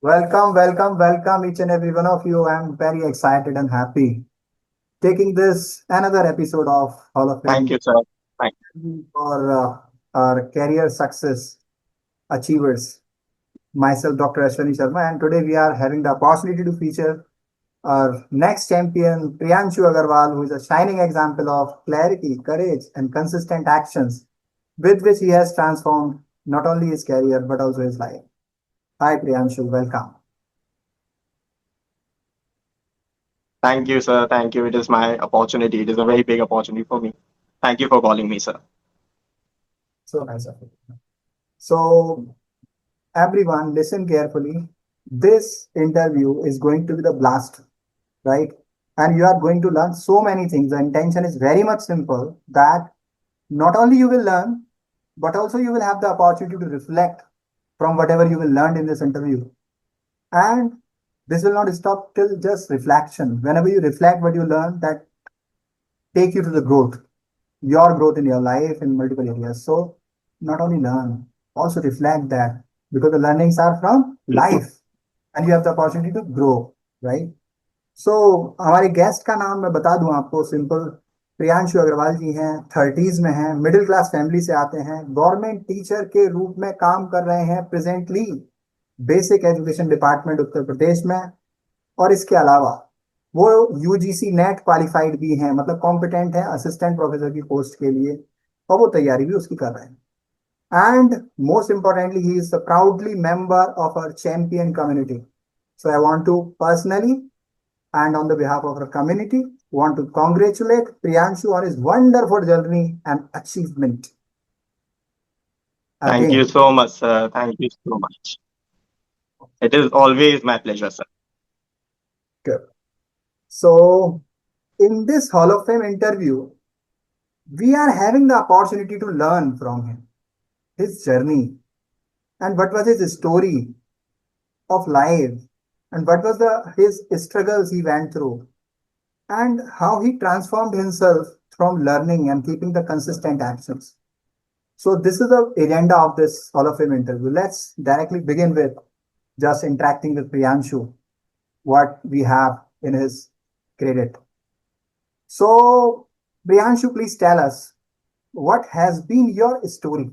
Welcome each and every one of you. I'm very excited and happy taking this another episode of Hall of Thank you, Fame sir. Thank for our career success achievers. Myself, Dr. Ashwani Sharma, and today we are having the opportunity to feature our next champion, Priyanshu Agarwal, who is a shining example of clarity, courage, and consistent actions with which he has transformed not only his career but also his life. Hi, Priyanshu, welcome. thank you, sir. Thank you. It is my opportunity. It is a very big opportunity for me. Thank you for calling me, sir. So nice of you. So, everyone, listen carefully. This interview is going to be the blast, right? And you are going to learn so many things. The intention is very much simple that not only you will learn, but also you will have the opportunity to reflect from whatever you will learn in this interview. And this will not stop till just reflection. Whenever you reflect what you learn, that take you to the growth, your growth in your life in multiple areas. So not only learn, also reflect that because the learnings are from life and you have the opportunity to grow, right? So हमारे guest का नाम मैं बता दूं आपको simple Priyanshu Agarwal जी हैं 30s में हैं मिडिल क्लास फैमिली से आते हैं गवर्नमेंट टीचर के रूप में काम कर रहे हैं presently basic education department Uttar Pradesh में और इसके अलावा वो यूजीसी नेट क्वालिफाइड भी हैं मतलब कॉम्पिटेंट है असिस्टेंट प्रोफेसर की पोस्ट के लिए और वो तैयारी भी उसकी कर रहे हैं and most importantly he is proudly member of our champion community so I want to personally and on the behalf of our community, want to congratulate Priyanshu on his wonderful journey and achievement. Thank you Again, so much, sir. Thank you so much. It is always my pleasure, sir. good. So, in this Hall of Fame interview, we are having the opportunity to learn from him, his journey, and what was his story of life, and what was his struggles he went through, and how he transformed himself from learning and keeping the consistent actions. So this is the agenda of this Hall of Fame interview. Let's directly begin with just interacting with Priyanshu, what we have in his credit. So, Priyanshu, please tell us what has been your story,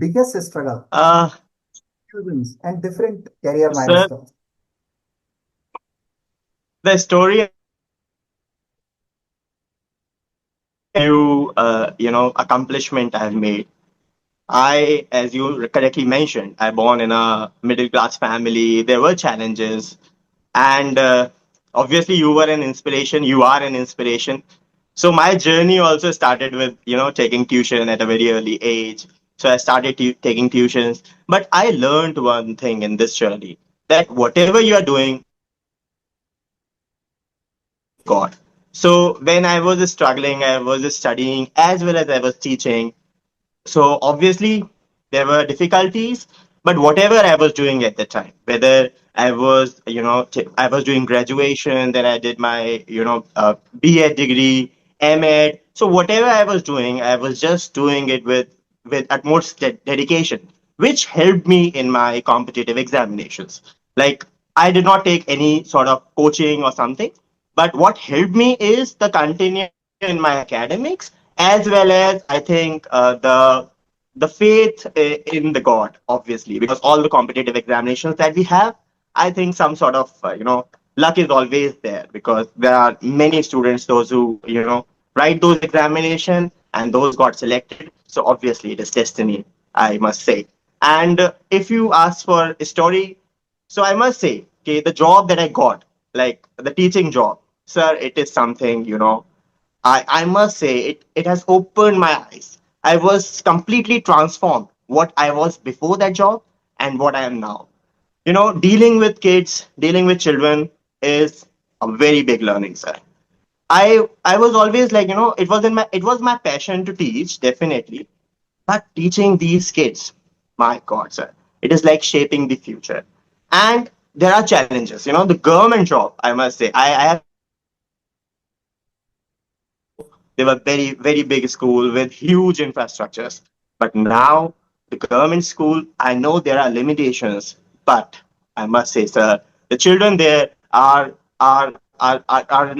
biggest struggle, Uh, students, and different career sir, milestones. the story accomplishment I've made. As you correctly mentioned, I born in a middle class family. There were challenges, and obviously you were an inspiration. You are an inspiration. So my journey also started with taking tuition at a very early age. So I started taking tuitions, but I learned one thing in this journey, that whatever you are doing, God. So when I was struggling, I was studying as well as I was teaching. So obviously there were difficulties, but whatever I was doing at the time, whether I was, I was doing graduation, then I did my, B.Ed degree, M.Ed. So whatever I was doing, I was just doing it with utmost dedication, which helped me in my competitive examinations. Like I did not take any sort of coaching or something, but what helped me is the continuation in my academics, as well as I think the faith in the God, obviously, because all the competitive examinations that we have, I think some sort of luck is always there, because there are many students, those who write those examinations and those got selected. So obviously it is destiny, I must say. And if you ask for a story, so I must say, okay, the job that I got, like the teaching job, sir, it is something, I must say it has opened my eyes. I was completely transformed what I was before that job and what I am now. Dealing with kids, dealing with children is a very big learning, sir. I was always like, it was my passion to teach, definitely. But teaching these kids, my God, sir, it is like shaping the future. And there are challenges. The government job, I must say, I have they were very, very big school with huge infrastructures. But now the government school, I know there are limitations, But I must say, sir, the children there are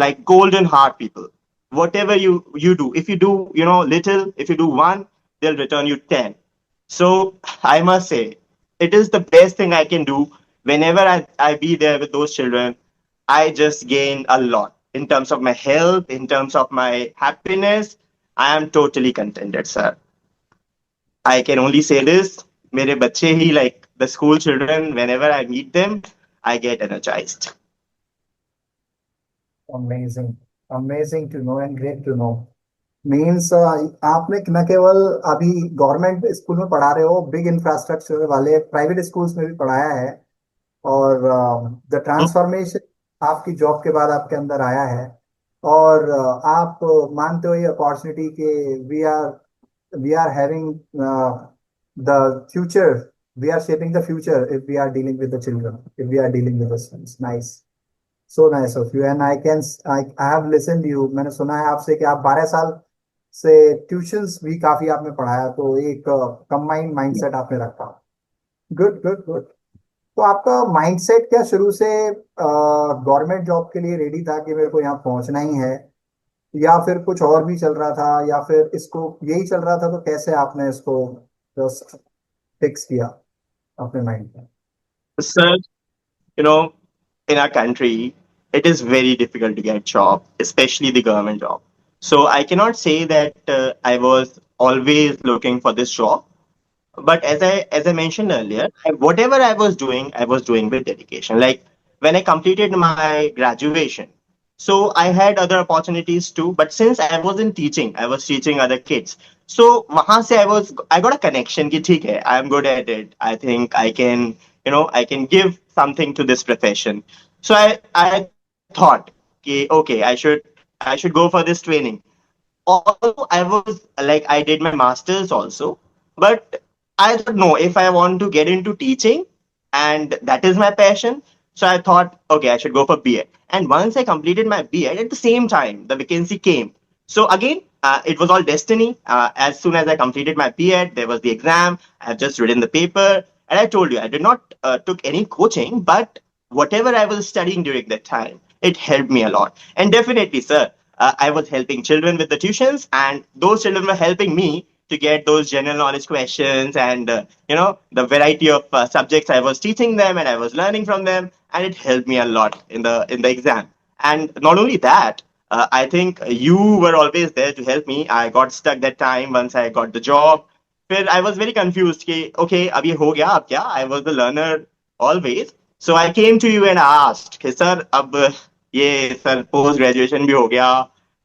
like golden heart people. Whatever you do, if you do, little, if you do one, they'll return you 10. So I must say, it is the best thing I can do. Whenever I be there with those children, I just gain a lot in terms of my health, in terms of my happiness. I am totally contented, sir. I can only say this. मेरे बच्चे ही, like the school children, whenever I meet them, I get energized. Amazing, amazing to know and great to know. Means आपने न केवल अभी government school में पढ़ा रहे हो, बिग इंफ्रास्ट्रक्चर वाले प्राइवेट स्कूल्स में भी पढ़ाया है, और द ट्रांसफॉर्मेशन आपकी जॉब के बाद आपके अंदर आया है। और आप मानते हो ये अपॉर्चुनिटी कि we are having the future, we are shaping the future if we are dealing with the children, if we are dealing with the students. Nice, so nice of you, and I have listened you. मैंने सुना है आपसे कि आप 12 साल से tuitions भी काफी आपने पढ़ाया, तो एक कंबाइंड माइंडसेट आपने रखा। Good good good. तो आपका माइंडसेट क्या शुरू से गवर्नमेंट जॉब के लिए रेडी था कि मेरे को यहाँ पहुंचना ही है, या फिर कुछ और भी चल रहा था, या फिर इसको यही चल रहा था? तो कैसे आपने इसको जस्ट फिक्स किया अपने माइंड में? Sir, you know, in our country, it is very difficult to get job, especially the government job. So I cannot say that I was always looking for this job. But as I mentioned earlier, whatever I was doing with dedication. Like when I completed my graduation, so I had other opportunities too. But since I wasn't teaching, I was teaching other kids. So वहाँ से I got a connection कि ठीक है, I am good at it. I think I can, I can give something to this profession. So I thought कि okay, I should go for this training. Although I was like, I did my master's also, but I don't know if I want to get into teaching, and that is my passion. So I thought, okay, I should go for BEd. And once I completed my BEd, at the same time, the vacancy came. So again, it was all destiny. As soon as I completed my BEd, there was the exam. I have just written the paper, and I told you I did not took any coaching, but whatever I was studying during that time, it helped me a lot. And definitely, sir, I was helping children with the tuitions, and those children were helping me to get those general knowledge questions and the variety of subjects I was teaching them and I was learning from them, and it helped me a lot in the exam. And not only that, I think you were always there to help me. I got stuck that time once I got the job. फिर I was very confused कि okay, अब ये हो गया, अब क्या? I was the learner always. So I came to you and asked कि sir अब ये सर पोस्ट ग्रेजुएशन भी हो गया,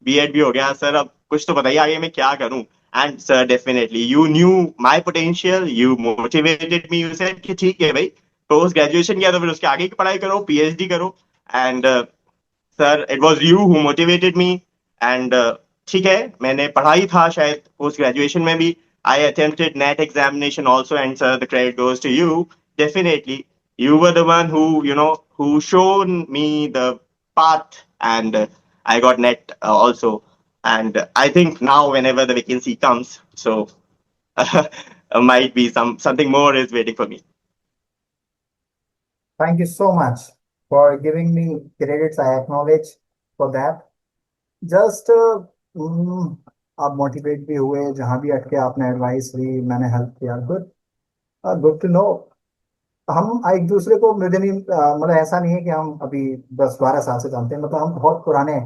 बीएड भी हो गया, सर अब कुछ तो बताइए आगे मैं क्या करूं? And sir, definitely you knew my potential, you motivated me, you said कि ठीक है भाई, पोस्ट ग्रेजुएशन किया तो फिर उसके आगे की पढ़ाई करो, पीएचडी करो। And sir, it was you who motivated me. And ठीक है, मैंने पढ़ाई था शायद पोस्ट ग्रेजुएशन में भी। I attempted NET examination also, and sir the credit goes to you. Definitely you were the one who shown me the path, and I got net also. And I think now whenever the vacancy comes, so might be something more is waiting for me. Thank you so much for giving me credits, I acknowledge for that. Just आप motivate भी हुए, जहां भी अटके आपने advice ली, मैंने help किया। Good, good to know. हम एक दूसरे को मुझे नहीं मतलब ऐसा नहीं है कि हम अभी 10-12 साल से जानते हैं, मतलब हम बहुत पुराने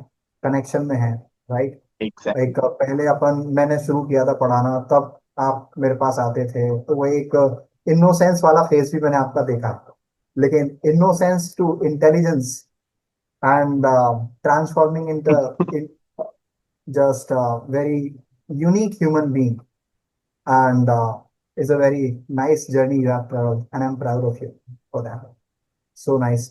कनेक्शन में हैं, राइट? Exactly. एक पहले अपन मैंने शुरू किया था पढ़ाना, तब आप मेरे पास आते थे, तो वो एक इनोसेंस वाला फेस भी मैंने आपका देखा। लेकिन innocence to intelligence and transforming in just a very unique human being, and it's a very nice journey you have traveled, and I'm proud of you for that. So nice,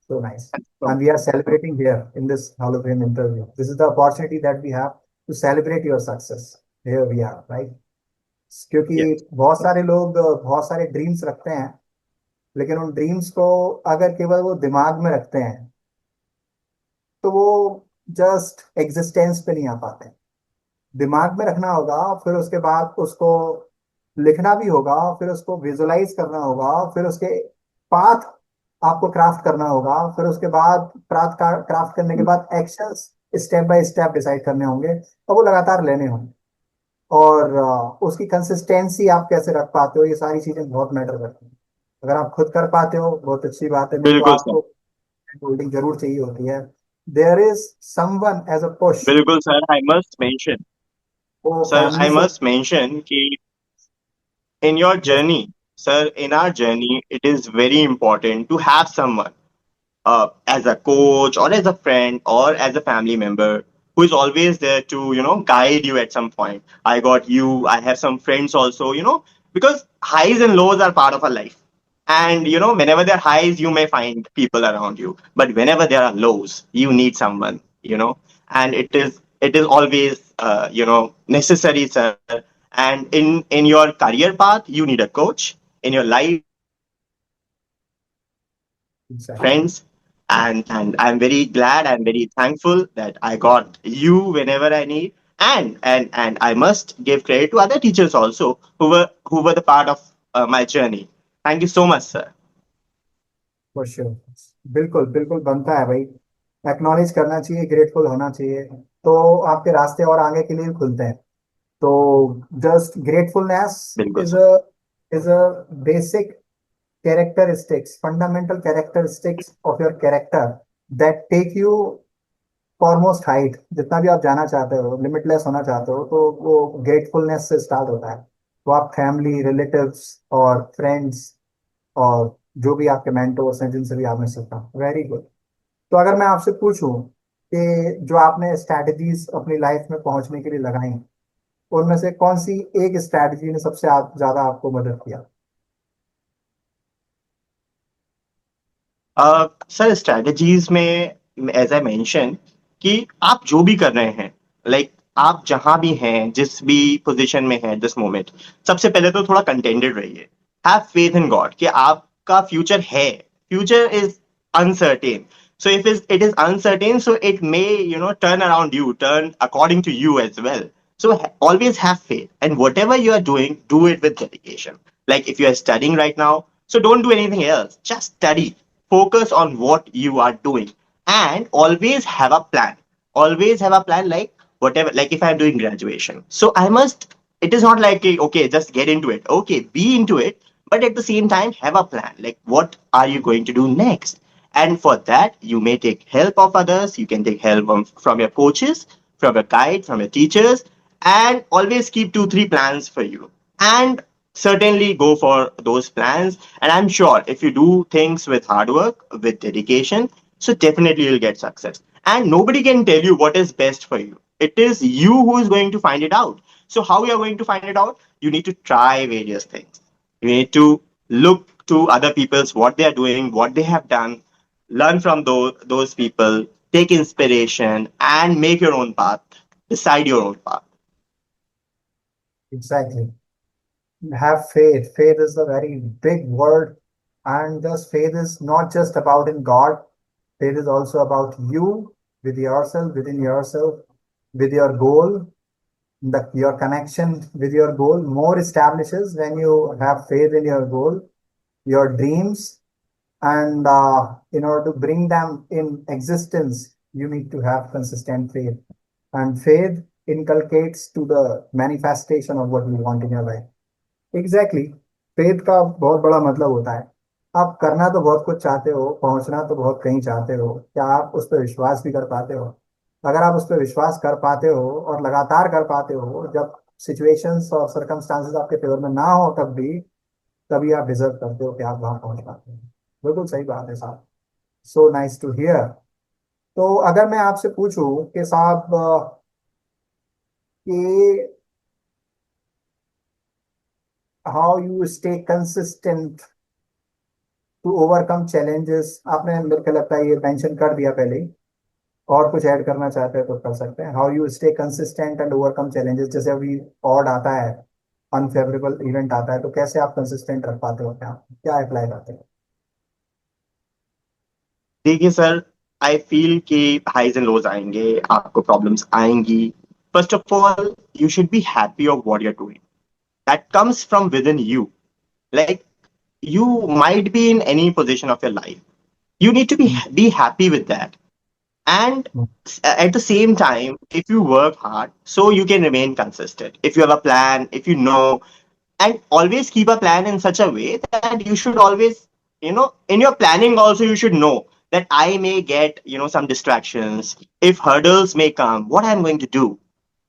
so nice. And So, we are celebrating here in this Hall of Fame interview. This is the opportunity that we have to celebrate your success. Here we are, right? क्योंकि yes. बहुत सारे लोग बहुत सारे dreams रखते हैं, लेकिन उन ड्रीम्स को अगर केवल वो दिमाग में रखते हैं, तो वो जस्ट एग्जिस्टेंस पे नहीं आ पाते। दिमाग में रखना होगा, फिर उसके बाद उसको लिखना भी होगा, फिर उसको विजुलाइज करना होगा, फिर उसके पाथ आपको क्राफ्ट करना होगा, फिर उसके बाद पाथ का क्राफ्ट करने के बाद actions step by step decide करने होंगे और वो लगातार लेने होंगे। और उसकी कंसिस्टेंसी आप कैसे रख पाते हो, ये सारी चीजें बहुत मैटर करती हैं। अगर आप खुद कर पाते हो बहुत अच्छी बात है, नहीं तो बिल्कुल सर। आपको होल्डिंग जरूर चाहिए होती है। There is someone as a push. बिल्कुल सर, आई मस्ट मेंशन, वो sir family I say. Must mention कि in your yes. journey, sir, in our journey, it is very important to have someone as a coach or as a friend or as a family member who is always there to guide you at some point. I got you. I have some friends also, because highs and lows are part of our life. And whenever there are highs, you may find people around you, but whenever there are lows, you need someone, and it is always necessary, sir. And in your career path, you need a coach. In your life, you need family, you need friends. Exactly. And I'm very glad, I'm very thankful that I got you whenever I need. And I must give credit to other teachers also who were the part of my journey. Thank you so much, sir. For sure. बिल्कुल बिल्कुल बनता है भाई, acknowledge करना चाहिए, grateful होना चाहिए, तो आपके रास्ते और आगे के लिए खुलते हैं। तो जस्ट ग्रेटफुलनेस बिल्कुल is sir. A is a basic characteristics, fundamental characteristics of your character that take you foremost height. जितना भी आप जाना चाहते हो, लिमिटलेस होना चाहते हो, तो वो ग्रेटफुलनेस से स्टार्ट होता है। तो आप फैमिली, रिलेटिव्स और फ्रेंड्स और जो भी आपके मेंटोर्स हैं जिनसे भी आपने सीखा, वेरी गुड। तो अगर मैं आपसे पूछूं कि जो आपने स्ट्रैटेजीज अपनी लाइफ में पहुंचने के लिए लगाई, उनमें से कौन सी एक स्ट्रैटेजी ने सबसे ज्यादा आपको मदद किया? सर, स्ट्रेटजीज में एज आई मेंशन कि आप जो भी कर रहे हैं, लाइक आप जहां भी हैं, जिस भी पोजीशन में हैं दिस मोमेंट, सबसे पहले तो थोड़ा कंटेंटेड रहिए। हैव फेथ इन गॉड कि आपका फ्यूचर है। Future is uncertain, so if it is uncertain, so it may turn around you, turn according to you as well. So always have faith, and whatever you are doing, do it with dedication. Like if you are studying right now, so don't do anything else, just study, focus on what you are doing, and always have a plan. Always have a plan, like whatever, like if I'm doing graduation, so I must, it is not like okay, just get into it. Okay, be into it, but at the same time have a plan, like what are you going to do next. And for that, you may take help of others. You can take help from your coaches, from your guide, from your teachers, and always keep 2 3 plans for you. And certainly go for those plans. And I'm sure if you do things with hard work, with dedication, so definitely you'll get success. And nobody can tell you what is best for you. It is you who is going to find it out. So how you are going to find it out? You need to try various things. You need to look to other people's what they are doing, what they have done, learn from those people, take inspiration, and make your own path, decide your own path. Exactly. Have faith. Faith is a very big word, and this faith is not just about in God. Faith is also about you, with yourself, within yourself, with your goal. Your connection with your goal more establishes when you have faith in your goal, your dreams, and in order to bring them in existence, you need to have consistent faith. And faith inculcates to the manifestation of what you want in your life. Exactly exactly. Faith का बहुत बड़ा मतलब होता है, आप करना तो बहुत कुछ चाहते हो, पहुंचना तो बहुत कहीं चाहते हो, क्या आप उस पर विश्वास भी कर पाते हो? अगर आप उस पर विश्वास कर पाते हो और लगातार कर पाते हो, जब सिचुएशंस और सर्कमस्टांसेस आपके फेवर में ना हो, तब भी तभी आप डिजर्व करते हो कि आप वहां पहुंच पाते हो। बिल्कुल सही बात है साहब। So nice to hear. तो अगर मैं आपसे पूछूं कि साहब कि how you stay consistent to overcome challenges, आपने मेरे को लगता है ये मेंशन कर दिया पहले ही, और कुछ ऐड करना चाहते हैं तो कर सकते हैं। How you stay consistent and overcome challenges, जैसे अभी ऑड आता है, अनफेवरेबल इवेंट आता है, तो कैसे आप कंसिस्टेंट रख पाते हो, क्या क्या अप्लाई करते हैं? देखिए सर, आई फील कि हाइज एंड लोज आएंगे, आपको प्रॉब्लम्स आएंगी। First of all, you should be happy of what you're doing. That comes from within you. Like you might be in any position of your life. You need to be happy with that. And at the same time, if you work hard, so you can remain consistent. If you have a plan, if you know, and always keep a plan in such a way that you should always, in your planning also, you should know that I may get, some distractions. If hurdles may come, what I'm going to do.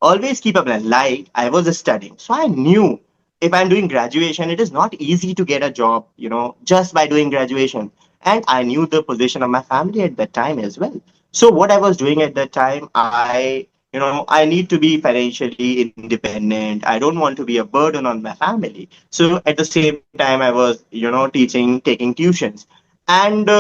Always keep a plan. Like I was studying, so I knew if I'm doing graduation, it is not easy to get a job, just by doing graduation. And I knew the position of my family at that time as well. So what I was doing at that time, I need to be financially independent. I don't want to be a burden on my family. So at the same time, I was, teaching, taking tuitions. And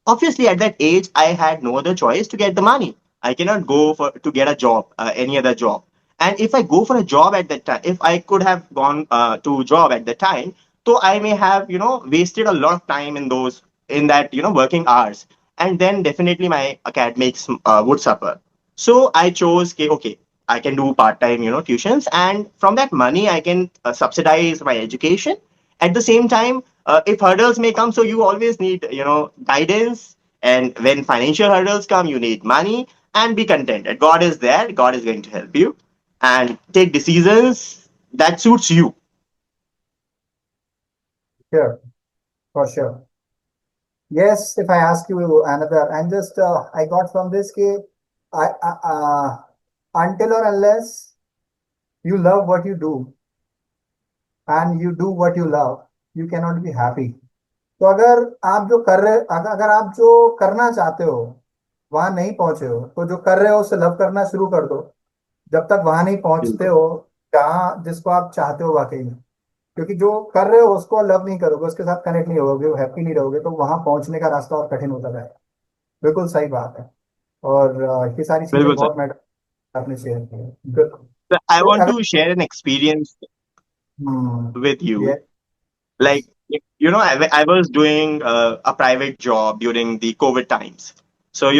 obviously, at that age, I had no other choice to get the money. I cannot go for to get a job, any other job. And if I go for a job at that time, if I could have gone to job at that time, so I may have, wasted a lot of time in that, working hours. And then definitely my academics would suffer. So I chose, okay, I can do part-time, tuitions, and from that money I can subsidize my education. At the same time, if hurdles may come, so you always need, guidance. And when financial hurdles come, you need money. And be content that God is there. God is going to help you, and take decisions that suits you. Sure, for sure. Yes, if I ask you another, and just I got from this key, until or unless you love what you do and you do what you love, you cannot be happy. तो अगर आप जो कर रहे अगर अगर आप जो करना चाहते हो वहां नहीं पहुंचे हो, तो जो कर रहे हो उसे लव करना शुरू कर दो। जब तक वहां नहीं पहुंचते बिल्कुल हो जहाँ जिसको आप चाहते हो वाकई में, क्योंकि जो कर रहे हो उसको लव नहीं करोगे, उसके साथ कनेक्ट नहीं होगे, हैप्पी नहीं रहोगे, तो वहां पहुंचने का रास्ता और कठिन होता जाएगा। बिल्कुल सही बात है। और ये सारी चीजें बिल्कुल सर। बहुत मैटर आपने शेयर की है। बिल्कुल। So I तो want अगर to share an experience with ये you. Like, I was doing a private job during the COVID times. So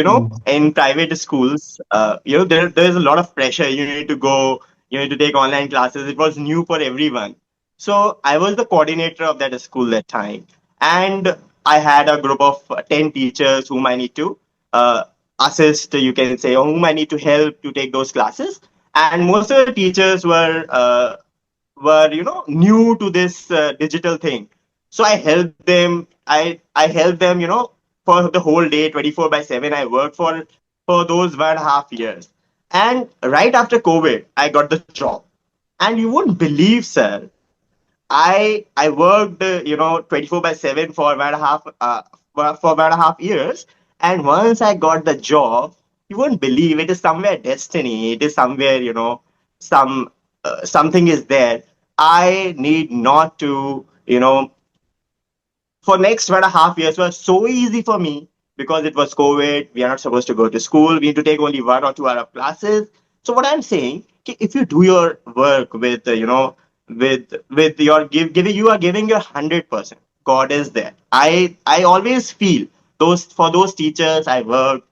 in private schools, there's a lot of pressure. You need to go, you need to take online classes. It was new for everyone. So I was the coordinator of that school that time. And I had a group of 10 teachers whom I need to uh, assist, you can say, or whom I need to help to take those classes. And most of the teachers were new to this digital thing. So I helped them. I helped them, for the whole day, 24 by 7. I worked for those 1.5 years. And right after COVID, I got the job. And you wouldn't believe, sir, I worked 24 by 7 for 1.5 years. And once I got the job, you won't believe, it is somewhere destiny. It is somewhere, some something is there. I need not to, for next 1.5 years was so easy for me because it was COVID. We are not supposed to go to school. We need to take only 1 or 2 hour of classes. So what I'm saying, if you do your work with with your giving, you are giving your 100%. God is there. I always feel those teachers I worked,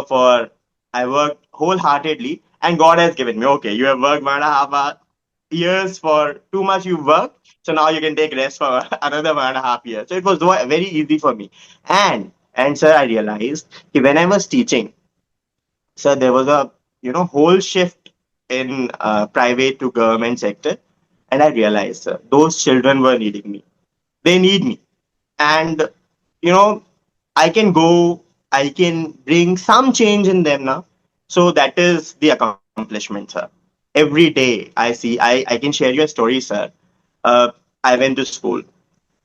for I worked wholeheartedly, and God has given me. Okay, you have worked 1.5 years for too much. You worked, so now you can take rest for another 1.5 years. So it was very easy for me. And sir, I realized that when I was teaching, sir, there was a whole shift in private to government sector, and I realized, sir, those children were needing me. They need me, and you know, I can go, I can bring some change in them now. So that is the accomplishment, sir. Every day I see, I can share you a story, sir. Uh, I went to school,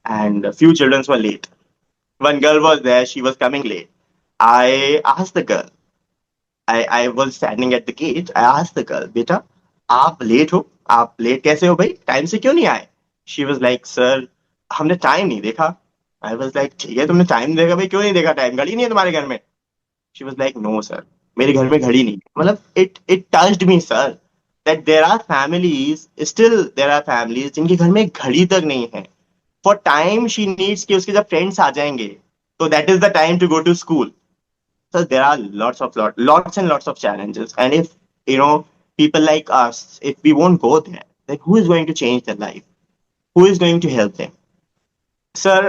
and a few children were late. One girl was there, she was coming late. I asked the girl, I was standing at the gate. I asked the girl, "Beta, आप late हो? आप late कैसे हो भाई? Time से क्यों नहीं आए?" She was like, "Sir, हमने टाइम नहीं देखा." I was like, "ठीक है, तुमने टाइम देखा भाई, क्यों नहीं देखा टाइम? घड़ी नहीं है तुम्हारे घर में?" She was like, "No, sir, मेरे घर में घड़ी नहीं है." मतलब it touched me, sir, that there are families जिनके घर में घड़ी तक नहीं है. For time she needs कि उसके जब friends आ जाएंगे, so that is the time to go to school. So there are lots and lots of challenges. And if people like us, if we won't go there, then who is going to change their life? Who is going to help them? Sir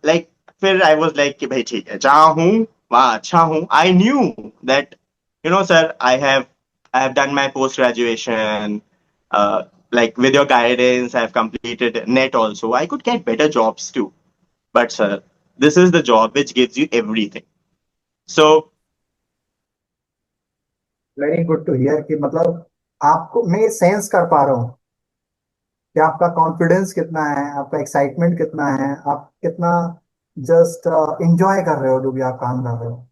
like फिर I was like कि भाई ठीक है जहाँ हूँ वहाँ अच्छा हूँ. I knew that sir I have done my post graduation. Like with your guidance, I have completed net also. I could get better jobs too. But sir, this is the job which gives you everything. So very good to hear कि मतलब आपको मैं sense कर पा रहा हूँ कि आपका कॉन्फिडेंस कितना है, आपका एक्साइटमेंट कितना है, आप कितना जस्ट इंजॉय कर रहे हो जो भी आप काम कर रहे हो।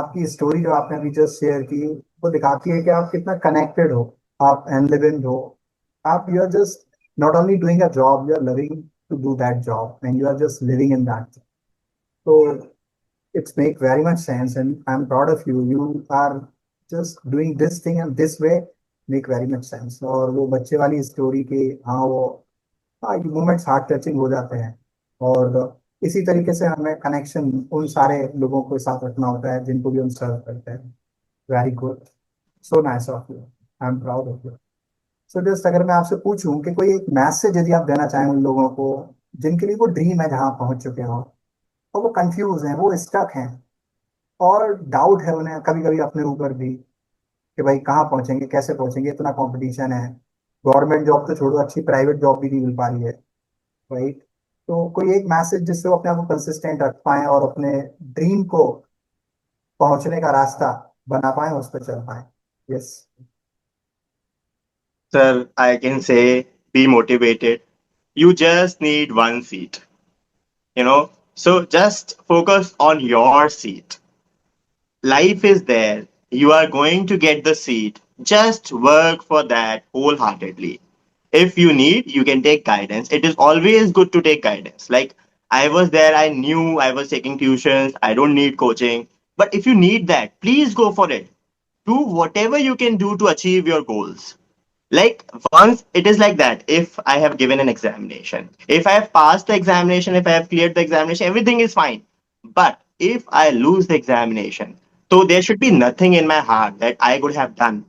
आपकी स्टोरी जो आपने अभी जस्ट शेयर की वो दिखाती है कि आप कितना कनेक्टेड हो, आप एनलिवेंट हो, आप you are just not only doing a job, you are loving to do that job and you are just living in that. तो it's make very much sense and I'm proud of you. You are just doing this thing and this way make very much sense। और वो बच्चे वाली story के, हाँ वो, हाँ ये मोमेंट्स हार्ट टचिंग हो जाते हैं। और इसी तरीके से हमें कनेक्शन उन सारे लोगों के साथ रखना होता है जिनको भी हम सर्व करते हैं। Very good, so nice of you, I am proud of you. So just अगर मैं आपसे पूछूं कि कोई एक मैसेज यदि आप देना चाहें उन लोगों को जिनके लिए वो ड्रीम है जहां पहुंच चुके हो और वो कंफ्यूज हैं, वो स्टक हैं और डाउट है उन्हें कभी कभी अपने ऊपर भी कि भाई कहाँ पहुंचेंगे, कैसे पहुंचेंगे, इतना कंपटीशन है, गवर्नमेंट जॉब तो छोड़ो, अच्छी प्राइवेट जॉब भी नहीं मिल पा रही है, राइट। तो कोई एक मैसेज जिससे वो अपने आप को कंसिस्टेंट रख पाए और अपने ड्रीम को पहुंचने का रास्ता बना पाए, उस पर चल पाए। Yes. sir, I can say be motivated. You just need one seat. So just focus on your seat. Life is there. You are going to get the seat. Just work for that wholeheartedly. If you need, you can take guidance. It is always good to take guidance. Like I was there, I knew I was taking tuitions, I don't need coaching. But if you need that, please go for it. Do whatever you can do to achieve your goals. Like once it is like that, if I have given an examination, if I have passed the examination, if I have cleared the examination, everything is fine. But if I lose the examination, so there should be nothing in my heart that I could have done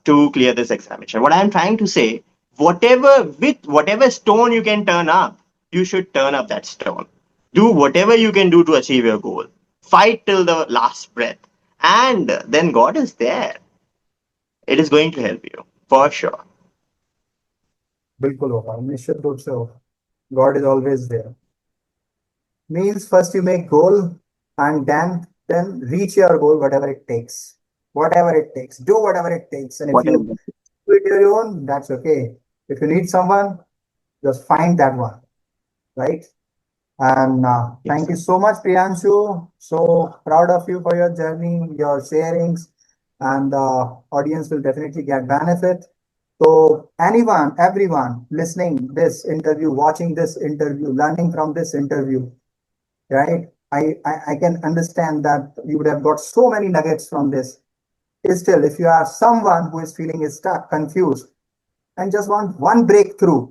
to clear this examination. What I'm trying to say, whatever stone you can turn up, you should turn up that stone. Do whatever you can do to achieve your goal. Fight till the last breath, and then God is there. It is going to help you for sure. बिल्कुल होगा, निश्चित रूप से होगा। God is always there means first you make goal and then reach your goal, whatever it takes, whatever it takes, do whatever it takes, and if you Whatever. do it your own, that's okay. If you need someone, just find that one, right? And Yes. thank you so much, Priyanshu. So proud of you for your journey, your sharings, and the audience will definitely get benefit. So anyone, everyone listening this interview, watching this interview, learning from this interview, right? I can understand that you would have got so many nuggets from this. Still, if you are someone who is feeling stuck, confused, and just want one breakthrough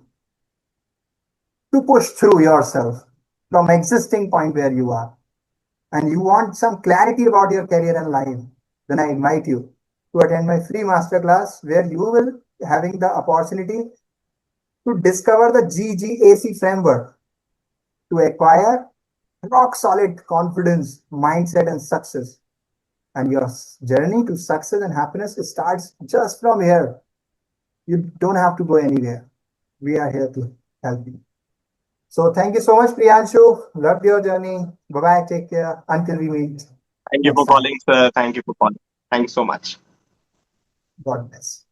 to push through yourself from existing point where you are, and you want some clarity about your career and life, then I invite you to attend my free masterclass where you will having the opportunity to discover the GGAC framework to acquire rock solid confidence, mindset, and success. And your journey to success and happiness starts just from here. You don't have to go anywhere. We are here to help you. So thank you so much, Priyanshu. Loved your journey. Bye bye. Take care. Until we meet Thank you next for time. calling, sir. Thank you for calling. Thank you so much. God bless.